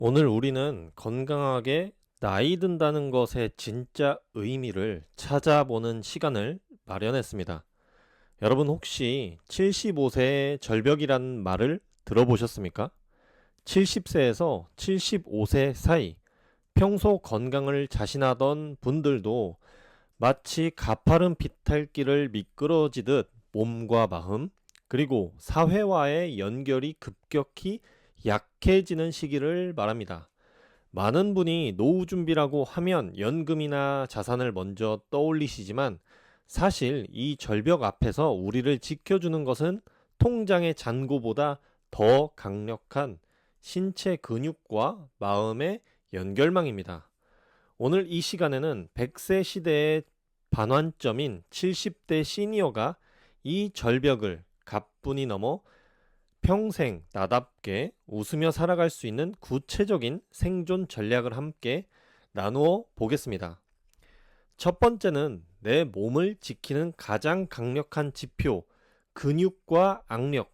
오늘 우리는 건강하게 나이 든다는 것의 진짜 의미를 찾아보는 시간을 마련했습니다. 여러분 혹시 75세의 절벽이라는 말을 들어보셨습니까? 70세에서 75세 사이 평소 건강을 자신하던 분들도 마치 가파른 비탈길을 미끄러지듯 몸과 마음, 그리고 사회와의 연결이 급격히 약해지는 시기를 말합니다. 많은 분이 노후 준비라고 하면 연금이나 자산을 먼저 떠올리시지만 사실 이 절벽 앞에서 우리를 지켜주는 것은 통장의 잔고보다 더 강력한 신체 근육과 마음의 연결망입니다. 오늘 이 시간에는 100세 시대의 반환점인 70대 시니어가 이 절벽을 가뿐히 넘어 평생 나답게 웃으며 살아갈 수 있는 구체적인 생존 전략을 함께 나누어 보겠습니다. 첫 번째는 내 몸을 지키는 가장 강력한 지표, 근육과 악력.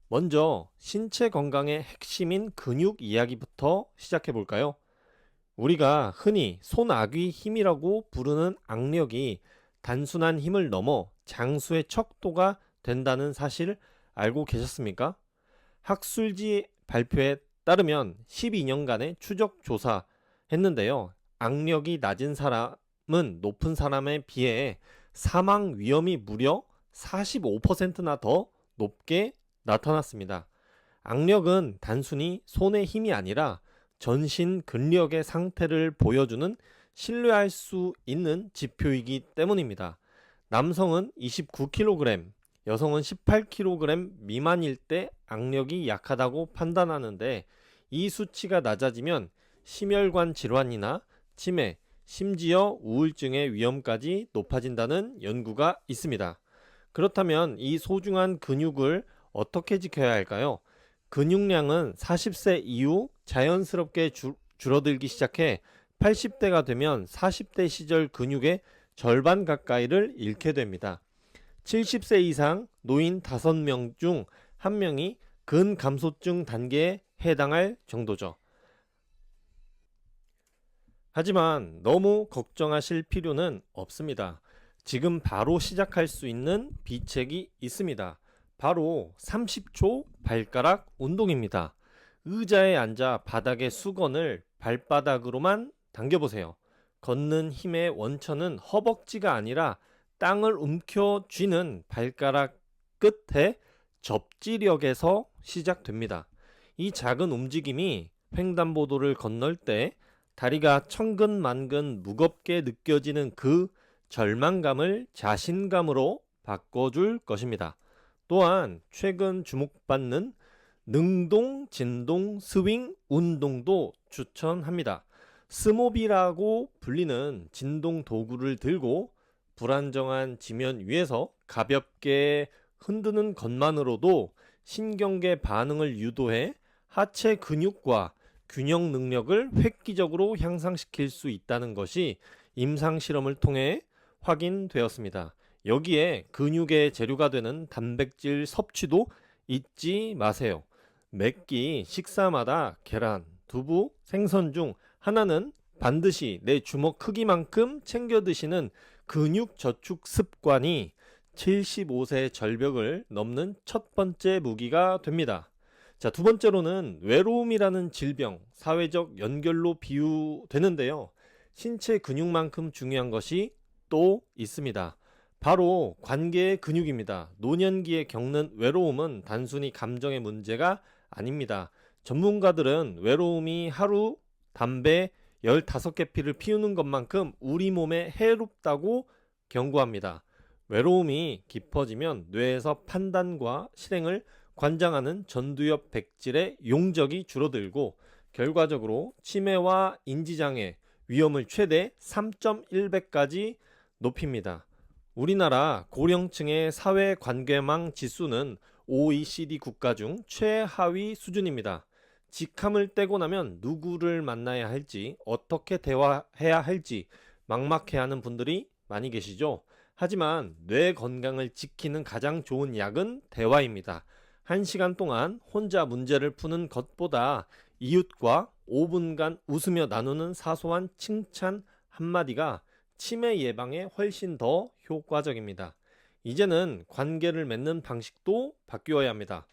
먼저 신체 건강의 핵심인 근육 이야기부터 시작해 볼까요? 우리가 흔히 손아귀 힘이라고 부르는 악력이 단순한 힘을 넘어 장수의 척도가 된다는 사실 알고 계셨습니까? 학술지 발표에 따르면 12년간의 추적 조사했는데요. 악력이 낮은 사람은 높은 사람에 비해 사망 위험이 무려 45%나 더 높게 나타났습니다. 악력은 단순히 손의 힘이 아니라 전신 근력의 상태를 보여주는 신뢰할 수 있는 지표이기 때문입니다. 남성은 29kg, 여성은 18kg 미만일 때 악력이 약하다고 판단하는데 이 수치가 낮아지면 심혈관 질환이나 치매, 심지어 우울증의 위험까지 높아진다는 연구가 있습니다. 그렇다면 이 소중한 근육을 어떻게 지켜야 할까요? 근육량은 40세 이후 자연스럽게 줄어들기 시작해 80대가 되면 40대 시절 근육의 절반 가까이를 잃게 됩니다. 70세 이상 노인 5명 중 1명이 근감소증 단계에 해당할 정도죠. 하지만 너무 걱정하실 필요는 없습니다. 지금 바로 시작할 수 있는 비책이 있습니다. 바로 30초 발가락 운동입니다. 의자에 앉아 바닥의 수건을 발바닥으로만 당겨보세요. 걷는 힘의 원천은 허벅지가 아니라 땅을 움켜 쥐는 발가락 끝에 접지력에서 시작됩니다. 이 작은 움직임이 횡단보도를 건널 때 다리가 천근만근 무겁게 느껴지는 그 절망감을 자신감으로 바꿔줄 것입니다. 또한 최근 주목받는 능동, 진동, 스윙 운동도 추천합니다. 스모비라고 불리는 진동 도구를 들고 불안정한 지면 위에서 가볍게 흔드는 것만으로도 신경계 반응을 유도해 하체 근육과 균형 능력을 획기적으로 향상시킬 수 있다는 것이 임상 실험을 통해 확인되었습니다. 여기에 근육의 재료가 되는 단백질 섭취도 잊지 마세요. 매끼 식사마다 계란, 두부, 생선 중 하나는 반드시 내 주먹 크기만큼 챙겨 드시는 근육 저축 습관이 75세 절벽을 넘는 첫 번째 무기가 됩니다. 자, 두 번째로는 외로움이라는 질병, 사회적 연결로 비유되는데요. 신체 근육만큼 중요한 것이 또 있습니다. 바로 관계의 근육입니다. 노년기에 겪는 외로움은 단순히 감정의 문제가 아닙니다. 전문가들은 외로움이 하루 담배 15개 피를 피우는 것만큼 우리 몸에 해롭다고 경고합니다. 외로움이 깊어지면 뇌에서 판단과 실행을 관장하는 전두엽 백질의 용적이 줄어들고 결과적으로 치매와 인지장애 위험을 최대 3.1배까지 높입니다. 우리나라 고령층의 사회관계망 지수는 OECD 국가 중 최하위 수준입니다. 직함을 떼고 나면 누구를 만나야 할지, 어떻게 대화해야 할지 막막해하는 분들이 많이 계시죠? 하지만 뇌 건강을 지키는 가장 좋은 약은 대화입니다. 1시간 동안 혼자 문제를 푸는 것보다 이웃과 5분간 웃으며 나누는 사소한 칭찬 한마디가 치매 예방에 훨씬 더 효과적입니다. 이제는 관계를 맺는 방식도 바뀌어야 합니다.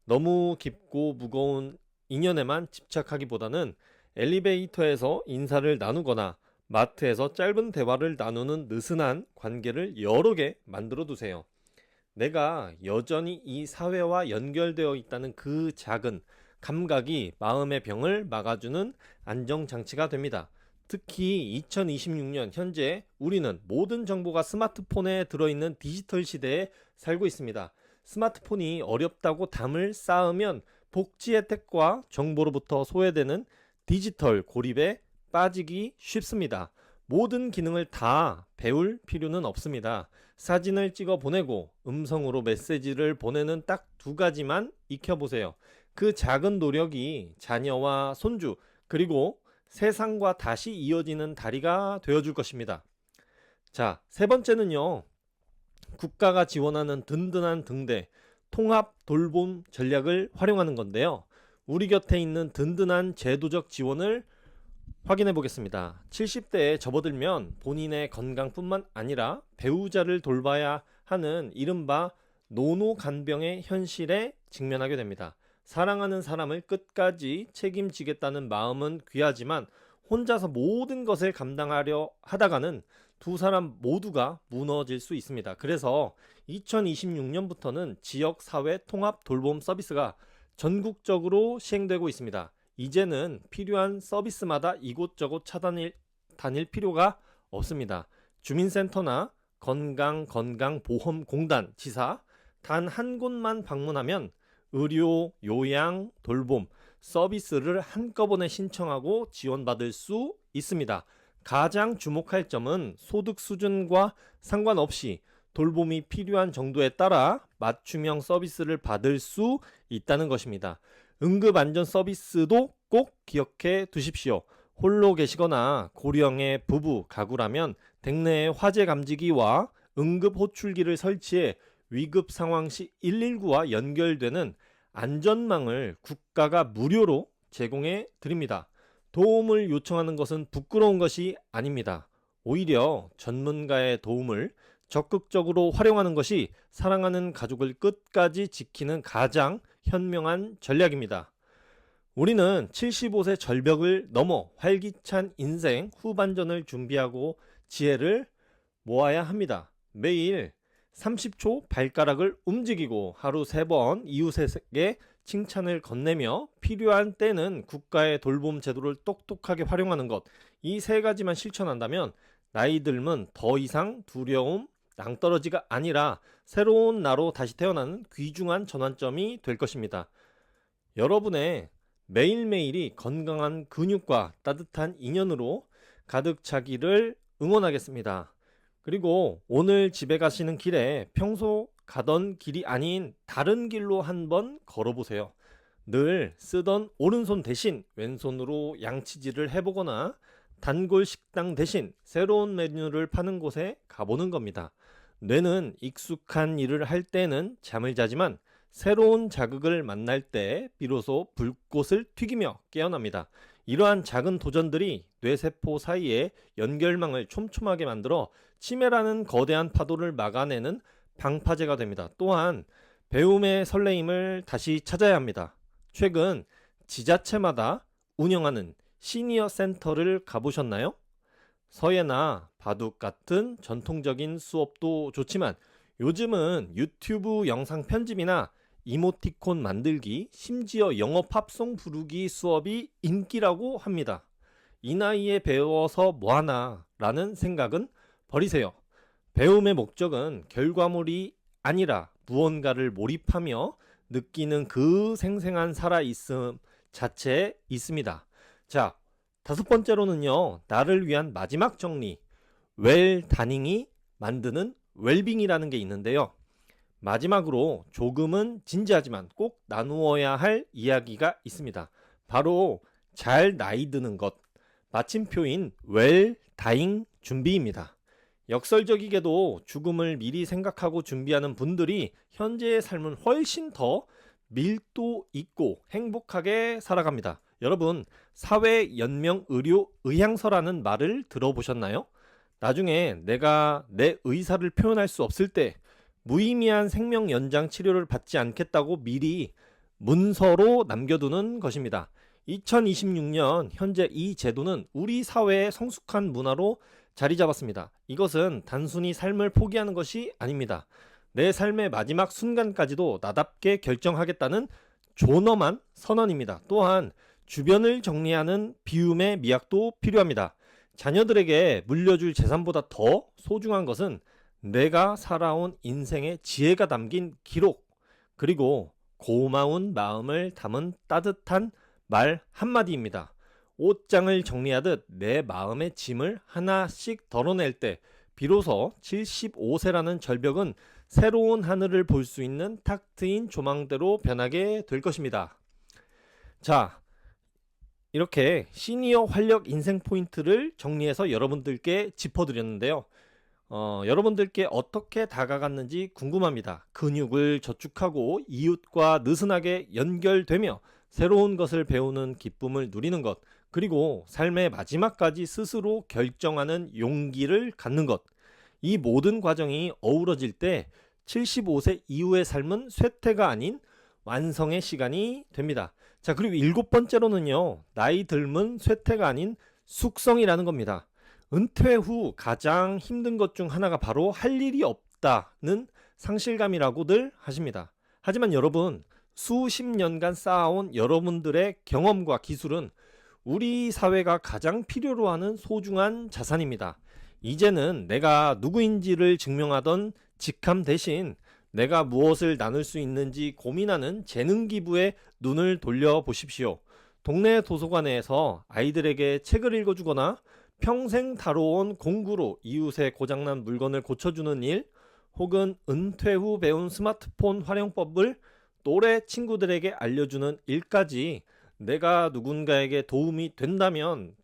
너무 깊고 무거운 인연에만 집착하기보다는 엘리베이터에서 인사를 나누거나 마트에서 짧은 대화를 나누는 느슨한 관계를 여러 개 만들어 두세요. 내가 여전히 이 사회와 연결되어 있다는 그 작은 감각이 마음의 병을 막아주는 안정장치가 됩니다. 특히 2026년 현재 우리는 모든 정보가 스마트폰에 들어있는 디지털 시대에 살고 있습니다. 스마트폰이 어렵다고 담을 쌓으면 복지 혜택과 정보로부터 소외되는 디지털 고립에 빠지기 쉽습니다. 모든 기능을 다 배울 필요는 없습니다. 사진을 찍어 보내고 음성으로 메시지를 보내는 딱 두 가지만 익혀보세요. 그 작은 노력이 자녀와 손주 그리고 세상과 다시 이어지는 다리가 되어줄 것입니다. 자, 세 번째는요. 국가가 지원하는 든든한 등대, 통합 돌봄 전략을 활용하는 건데요. 우리 곁에 있는 든든한 제도적 지원을 확인해 보겠습니다. 70대에 접어들면 본인의 건강뿐만 아니라 배우자를 돌봐야 하는 이른바 노노간병의 현실에 직면하게 됩니다. 사랑하는 사람을 끝까지 책임지겠다는 마음은 귀하지만 혼자서 모든 것을 감당하려 하다가는 두 사람 모두가 무너질 수 있습니다. 그래서 2026년부터는 지역사회 통합 돌봄 서비스가 전국적으로 시행되고 있습니다. 이제는 필요한 서비스마다 이곳저곳 다닐 필요가 없습니다. 주민센터나 건강보험공단, 지사 단 한 곳만 방문하면 의료, 요양, 돌봄 서비스를 한꺼번에 신청하고 지원받을 수 있습니다. 가장 주목할 점은 소득 수준과 상관없이 돌봄이 필요한 정도에 따라 맞춤형 서비스를 받을 수 있다는 것입니다. 응급안전 서비스도 꼭 기억해 두십시오. 홀로 계시거나 고령의 부부, 가구라면 댁내에 화재 감지기와 응급 호출기를 설치해 위급 상황 시 119와 연결되는 안전망을 국가가 무료로 제공해 드립니다. 도움을 요청하는 것은 부끄러운 것이 아닙니다. 오히려 전문가의 도움을 적극적으로 활용하는 것이 사랑하는 가족을 끝까지 지키는 가장 현명한 전략입니다. 우리는 75세 절벽을 넘어 활기찬 인생 후반전을 준비하고 지혜를 모아야 합니다. 매일 30초 발가락을 움직이고 하루 3번 이웃에게 칭찬을 건네며 필요한 때는 국가의 돌봄 제도를 똑똑하게 활용하는 것, 이 세 가지만 실천한다면 나이 들면 더 이상 두려움, 낭떠러지가 아니라 새로운 나로 다시 태어나는 귀중한 전환점이 될 것입니다. 여러분의 매일매일이 건강한 근육과 따뜻한 인연으로 가득 차기를 응원하겠습니다. 그리고 오늘 집에 가시는 길에 평소 가던 길이 아닌 다른 길로 한번 걸어보세요. 늘 쓰던 오른손 대신 왼손으로 양치질을 해보거나 단골 식당 대신 새로운 메뉴를 파는 곳에 가보는 겁니다. 뇌는 익숙한 일을 할 때는 잠을 자지만 새로운 자극을 만날 때 비로소 불꽃을 튀기며 깨어납니다. 이러한 작은 도전들이 뇌세포 사이에 연결망을 촘촘하게 만들어 치매라는 거대한 파도를 막아내는 방파제가 됩니다. 또한 배움의 설레임을 다시 찾아야 합니다. 최근 지자체마다 운영하는 시니어 센터를 가보셨나요? 서예나 바둑 같은 전통적인 수업도 좋지만 요즘은 유튜브 영상 편집이나 이모티콘 만들기, 심지어 영어 팝송 부르기 수업이 인기라고 합니다. 이 나이에 배워서 뭐하나 라는 생각은 버리세요. 배움의 목적은 결과물이 아니라 무언가를 몰입하며 느끼는 그 생생한 살아있음 자체에 있습니다. 자, 5번째로는요, 나를 위한 마지막 정리, 웰다닝이 만드는 웰빙이라는 게 있는데요. 마지막으로 조금은 진지하지만 꼭 나누어야 할 이야기가 있습니다. 바로 잘 나이 드는 것, 마침표인 웰다잉 준비입니다. 역설적이게도 죽음을 미리 생각하고 준비하는 분들이 현재의 삶은 훨씬 더 밀도 있고 행복하게 살아갑니다. 여러분, 사회연명의료의향서라는 말을 들어보셨나요? 나중에 내가 내 의사를 표현할 수 없을 때 무의미한 생명 연장 치료를 받지 않겠다고 미리 문서로 남겨두는 것입니다. 2026년 현재 이 제도는 우리 사회의 성숙한 문화로 자리 잡았습니다. 이것은 단순히 삶을 포기하는 것이 아닙니다. 내 삶의 마지막 순간까지도 나답게 결정하겠다는 존엄한 선언입니다. 또한 주변을 정리하는 비움의 미학도 필요합니다. 자녀들에게 물려줄 재산보다 더 소중한 것은 내가 살아온 인생의 지혜가 담긴 기록, 그리고 고마운 마음을 담은 따뜻한 말 한마디입니다. 옷장을 정리하듯 내 마음의 짐을 하나씩 덜어낼 때 비로소 75세라는 절벽은 새로운 하늘을 볼 수 있는 탁 트인 조망대로 변하게 될 것입니다. 자, 이렇게 시니어 활력 인생 포인트를 정리해서 여러분들께 짚어드렸는데요. 여러분들께 어떻게 다가갔는지 궁금합니다. 근육을 저축하고 이웃과 느슨하게 연결되며 새로운 것을 배우는 기쁨을 누리는 것, 그리고 삶의 마지막까지 스스로 결정하는 용기를 갖는 것, 이 모든 과정이 어우러질 때 75세 이후의 삶은 쇠퇴가 아닌 완성의 시간이 됩니다. 자, 그리고 7번째로는요, 나이 들면 쇠퇴가 아닌 숙성이라는 겁니다. 은퇴 후 가장 힘든 것 중 하나가 바로 할 일이 없다는 상실감이라고들 하십니다. 하지만 여러분, 수십 년간 쌓아온 여러분들의 경험과 기술은 우리 사회가 가장 필요로 하는 소중한 자산입니다. 이제는 내가 누구인지를 증명하던 직함 대신 내가 무엇을 나눌 수 있는지 고민하는 재능 기부에 눈을 돌려보십시오. 동네 도서관에서 아이들에게 책을 읽어주거나 평생 다뤄온 공구로 이웃의 고장난 물건을 고쳐주는 일, 혹은 은퇴 후 배운 스마트폰 활용법을 또래 친구들에게 알려주는 일까지 내가 누군가에게 도움이 된다면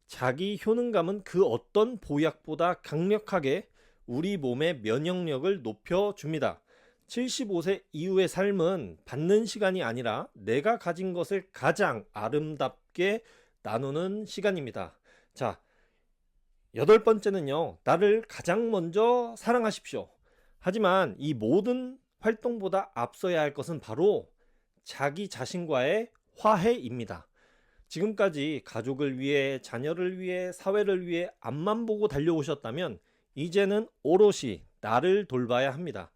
자기 효능감은 그 어떤 보약보다 강력하게 우리 몸의 면역력을 높여줍니다. 75세 이후의 삶은 받는 시간이 아니라 내가 가진 것을 가장 아름답게 나누는 시간입니다. 자, 8번째는요, 나를 가장 먼저 사랑하십시오. 하지만 이 모든 활동보다 앞서야 할 것은 바로 자기 자신과의 화해입니다. 지금까지 가족을 위해, 자녀를 위해, 사회를 위해 앞만 보고 달려오셨다면 이제는 오롯이 나를 돌봐야 합니다.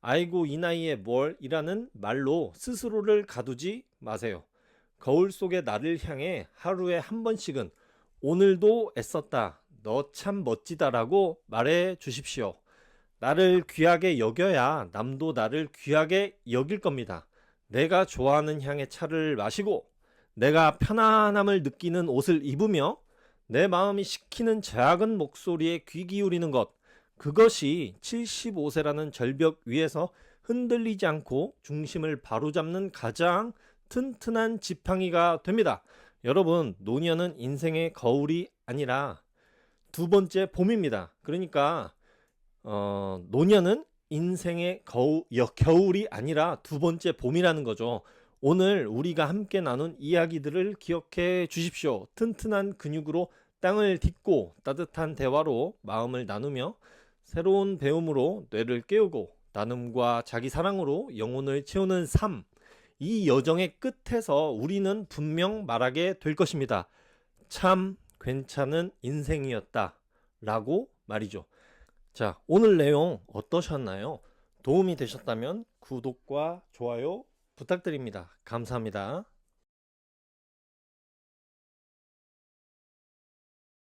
아이고 이 나이에 뭘 이라는 말로 스스로를 가두지 마세요. 거울 속의 나를 향해 하루에 한 번씩은 오늘도 애썼다, 너 참 멋지다라고 말해 주십시오. 나를 귀하게 여겨야 남도 나를 귀하게 여길 겁니다. 내가 좋아하는 향의 차를 마시고 내가 편안함을 느끼는 옷을 입으며 내 마음이 시키는 작은 목소리에 귀 기울이는 것, 그것이 75세라는 절벽 위에서 흔들리지 않고 중심을 바로잡는 가장 튼튼한 지팡이가 됩니다. 여러분, 노년은 인생의 거울이 아니라 두 번째 봄입니다. 그러니까 노년은 인생의 겨울이 아니라 두 번째 봄이라는 거죠. 오늘 우리가 함께 나눈 이야기들을 기억해 주십시오. 튼튼한 근육으로 땅을 딛고 따뜻한 대화로 마음을 나누며 새로운 배움으로 뇌를 깨우고 나눔과 자기 사랑으로 영혼을 채우는 삶, 이 여정의 끝에서 우리는 분명 말하게 될 것입니다. 참 괜찮은 인생이었다 라고 말이죠. 자, 오늘 내용 어떠셨나요? 도움이 되셨다면 구독과 좋아요 부탁드립니다. 감사합니다.